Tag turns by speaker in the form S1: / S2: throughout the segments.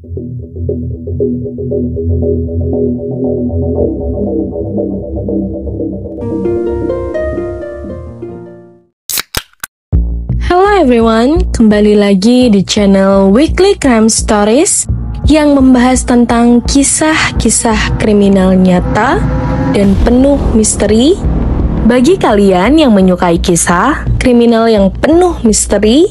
S1: Hello everyone, kembali lagi di channel Weekly Crime Stories yang membahas tentang kisah-kisah kriminal nyata dan penuh misteri. Bagi kalian yang menyukai kisah kriminal yang penuh misteri,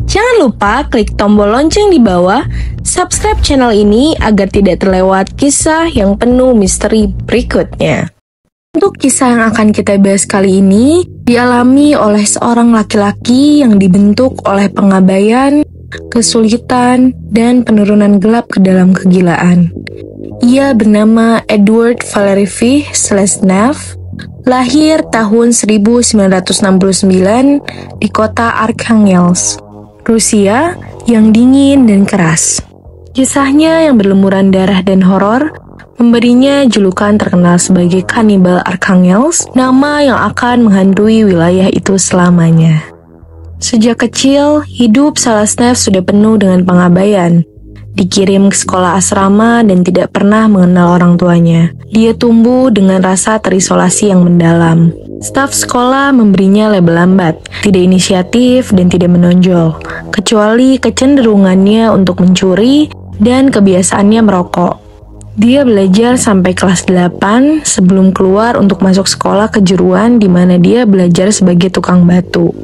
S1: jangan lupa klik tombol lonceng di bawah, subscribe channel ini agar tidak terlewat kisah yang penuh misteri berikutnya. Untuk kisah yang akan kita bahas kali ini, dialami oleh seorang laki-laki yang dibentuk oleh pengabaian, kesulitan, dan penurunan gelap ke dalam kegilaan. Ia bernama Edward Valery V. Seleznev, lahir tahun 1969 di kota Arkhangelsk, Rusia yang dingin dan keras. Kisahnya yang berlumuran darah dan horor memberinya julukan terkenal sebagai Kanibal Arkhangelsk, nama yang akan menghantui wilayah itu selamanya. Sejak kecil, hidup Seleznev sudah penuh dengan pengabaian. Dikirim ke sekolah asrama dan tidak pernah mengenal orang tuanya. Dia tumbuh dengan rasa terisolasi yang mendalam. Staf sekolah memberinya label lambat, tidak inisiatif dan tidak menonjol, kecuali kecenderungannya untuk mencuri dan kebiasaannya merokok. Dia belajar sampai kelas 8 sebelum keluar untuk masuk sekolah kejuruan di mana dia belajar sebagai tukang batu.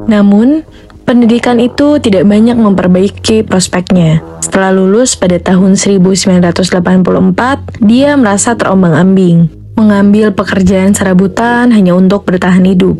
S1: Namun, pendidikan itu tidak banyak memperbaiki prospeknya. Setelah lulus pada tahun 1984, dia merasa terombang-ambing, mengambil pekerjaan serabutan hanya untuk bertahan hidup.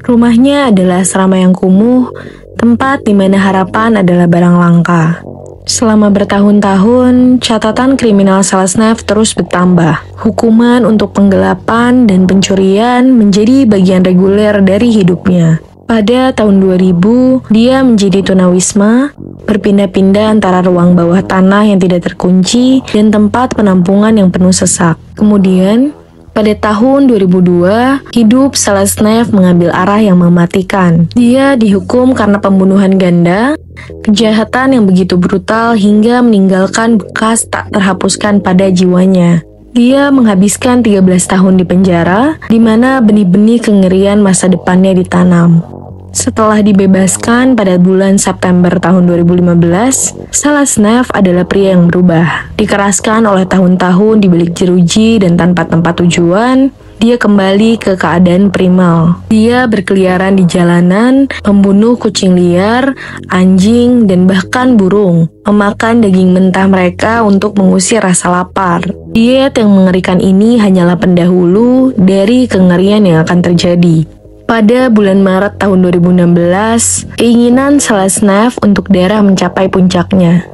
S1: Rumahnya adalah asrama yang kumuh, tempat di mana harapan adalah barang langka. Selama bertahun-tahun, catatan kriminal Seleznev terus bertambah. Hukuman untuk penggelapan dan pencurian menjadi bagian reguler dari hidupnya. Pada tahun 2000, dia menjadi tunawisma, berpindah-pindah antara ruang bawah tanah yang tidak terkunci dan tempat penampungan yang penuh sesak. Kemudian, pada tahun 2002, hidup Seleznev mengambil arah yang mematikan. Dia dihukum karena pembunuhan ganda, kejahatan yang begitu brutal hingga meninggalkan bekas tak terhapuskan pada jiwanya. Dia menghabiskan 13 tahun di penjara, di mana benih-benih kengerian masa depannya ditanam. Setelah dibebaskan pada bulan September tahun 2015, Seleznev adalah pria yang berubah. Dikeraskan oleh tahun-tahun di balik jeruji dan tanpa tempat tujuan, dia kembali ke keadaan primal. Dia berkeliaran di jalanan, membunuh kucing liar, anjing, dan bahkan burung, memakan daging mentah mereka untuk mengusir rasa lapar. Diet yang mengerikan ini hanyalah pendahulu dari kengerian yang akan terjadi. Pada bulan Maret tahun 2016, keinginan Seleznev untuk darah mencapai puncaknya.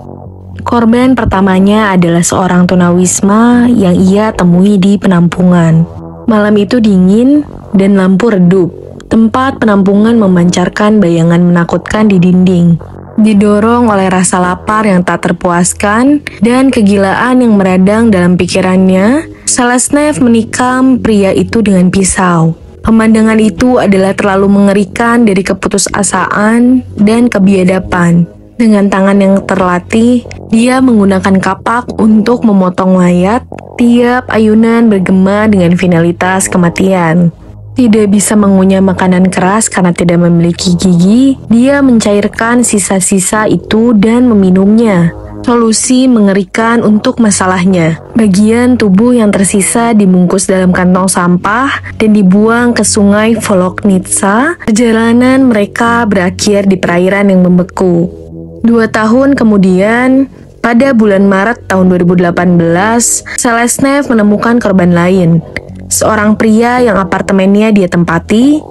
S1: Korban pertamanya adalah seorang tunawisma yang ia temui di penampungan. Malam itu dingin dan lampu redup. Tempat penampungan memancarkan bayangan menakutkan di dinding. Didorong oleh rasa lapar yang tak terpuaskan dan kegilaan yang meradang dalam pikirannya, Seleznev menikam pria itu dengan pisau. Pemandangan itu adalah terlalu mengerikan dari keputusasaan dan kebiadaban. Dengan tangan yang terlatih, dia menggunakan kapak untuk memotong mayat. Tiap ayunan bergema dengan finalitas kematian. Tidak bisa mengunyah makanan keras karena tidak memiliki gigi, dia mencairkan sisa-sisa itu dan meminumnya. Solusi mengerikan untuk masalahnya. Bagian tubuh yang tersisa dibungkus dalam kantong sampah dan dibuang ke sungai Voloknitsa. Perjalanan mereka berakhir di perairan yang membeku. 2 tahun kemudian, pada bulan Maret tahun 2018, Seleznev menemukan korban lain. Seorang pria yang apartemennya dia tempati.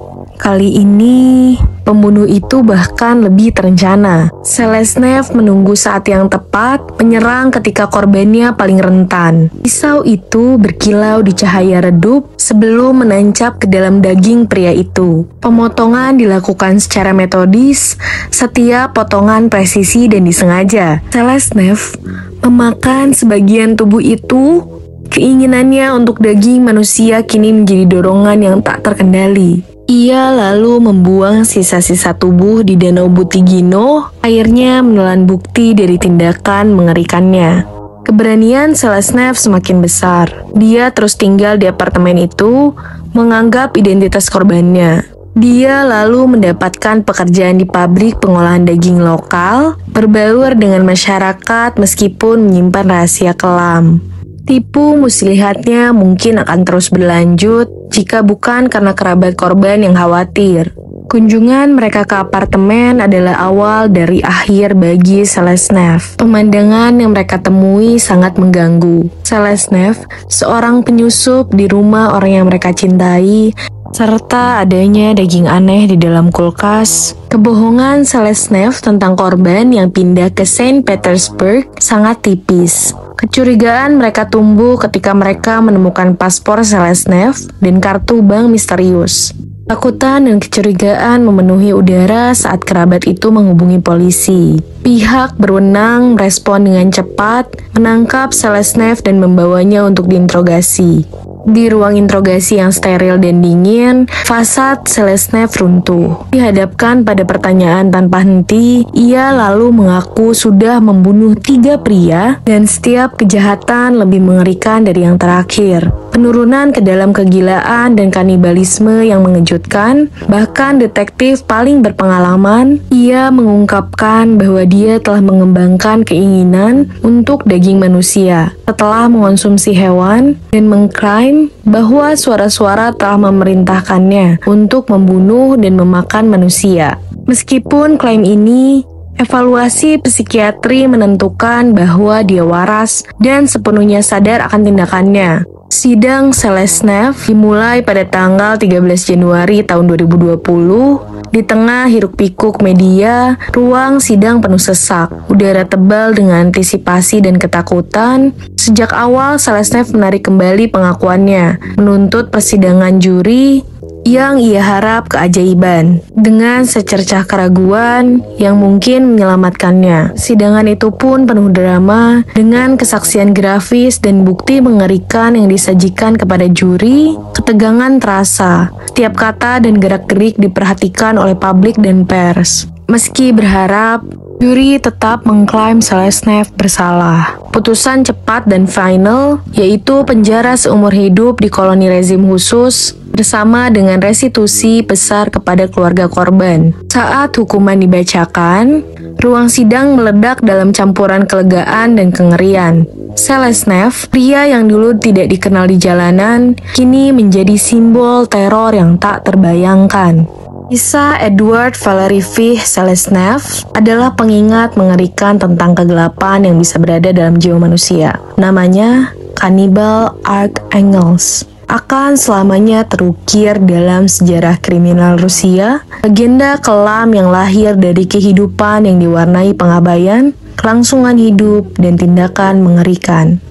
S1: Kali ini, pembunuh itu bahkan lebih terencana. Seleznev menunggu saat yang tepat, menyerang ketika korbannya paling rentan. Pisau itu berkilau di cahaya redup sebelum menancap ke dalam daging pria itu. Pemotongan dilakukan secara metodis, setiap potongan presisi dan disengaja. Seleznev memakan sebagian tubuh itu. Keinginannya untuk daging manusia kini menjadi dorongan yang tak terkendali. Ia lalu membuang sisa-sisa tubuh di Danau Butigino, akhirnya menelan bukti dari tindakan mengerikannya. Keberanian Selesnev semakin besar. Dia terus tinggal di apartemen itu, menganggap identitas korbannya. Dia lalu mendapatkan pekerjaan di pabrik pengolahan daging lokal, berbaur dengan masyarakat meskipun menyimpan rahasia kelam. Tipu muslihatnya mungkin akan terus berlanjut jika bukan karena kerabat korban yang khawatir. Kunjungan mereka ke apartemen adalah awal dari akhir bagi Selesnev. Pemandangan yang mereka temui sangat mengganggu. Selesnev, seorang penyusup di rumah orang yang mereka cintai, serta adanya daging aneh di dalam kulkas. Kebohongan Selesnev tentang korban yang pindah ke Saint Petersburg sangat tipis. Kecurigaan mereka tumbuh ketika mereka menemukan paspor Selesnev dan kartu bank misterius. Takutan dan kecurigaan memenuhi udara saat kerabat itu menghubungi polisi. Pihak berwenang merespon dengan cepat, menangkap Selesnev dan membawanya untuk diinterogasi. Di ruang interogasi yang steril dan dingin, fasad Selesnev runtuh. Dihadapkan pada pertanyaan tanpa henti, ia lalu mengaku sudah membunuh 3 pria dan setiap kejahatan lebih mengerikan dari yang terakhir. Penurunan ke dalam kegilaan dan kanibalisme yang mengejutkan, bahkan detektif paling berpengalaman, ia mengungkapkan bahwa dia telah mengembangkan keinginan untuk daging manusia setelah mengonsumsi hewan dan mengklaim bahwa suara-suara telah memerintahkannya untuk membunuh dan memakan manusia. Meskipun klaim ini, evaluasi psikiatri menentukan bahwa dia waras dan sepenuhnya sadar akan tindakannya. Sidang Selesnev dimulai pada tanggal 13 Januari tahun 2020. Di tengah hiruk-pikuk media, ruang sidang penuh sesak, udara tebal dengan antisipasi dan ketakutan. Sejak awal, Selesnev menarik kembali pengakuannya, menuntut persidangan juri yang ia harap keajaiban, dengan secercah keraguan yang mungkin menyelamatkannya. Sidangan itu pun penuh drama, dengan kesaksian grafis dan bukti mengerikan yang disajikan kepada juri. Ketegangan terasa, setiap kata dan gerak-gerik diperhatikan oleh publik dan pers. Meski berharap, juri tetap mengklaim Selesnev bersalah. Putusan cepat dan final, yaitu penjara seumur hidup di koloni rezim khusus, bersama dengan restitusi besar kepada keluarga korban. Saat hukuman dibacakan, ruang sidang meledak dalam campuran kelegaan dan kengerian. Selesnev, pria yang dulu tidak dikenal di jalanan, kini menjadi simbol teror yang tak terbayangkan. Kisah Edward Valerievich Selesnev adalah pengingat mengerikan tentang kegelapan yang bisa berada dalam jiwa manusia. Namanya Cannibal Archangels. Akan selamanya terukir dalam sejarah kriminal Rusia, legenda kelam yang lahir dari kehidupan yang diwarnai pengabaian, kelangsungan hidup, dan tindakan mengerikan.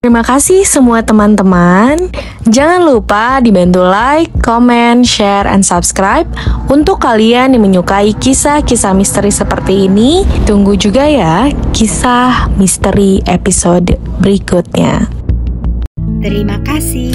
S1: Terima kasih semua teman-teman. Jangan lupa dibantu like, comment, share, and subscribe untuk kalian yang menyukai kisah-kisah misteri seperti ini. Tunggu juga ya kisah misteri episode berikutnya.
S2: Terima kasih.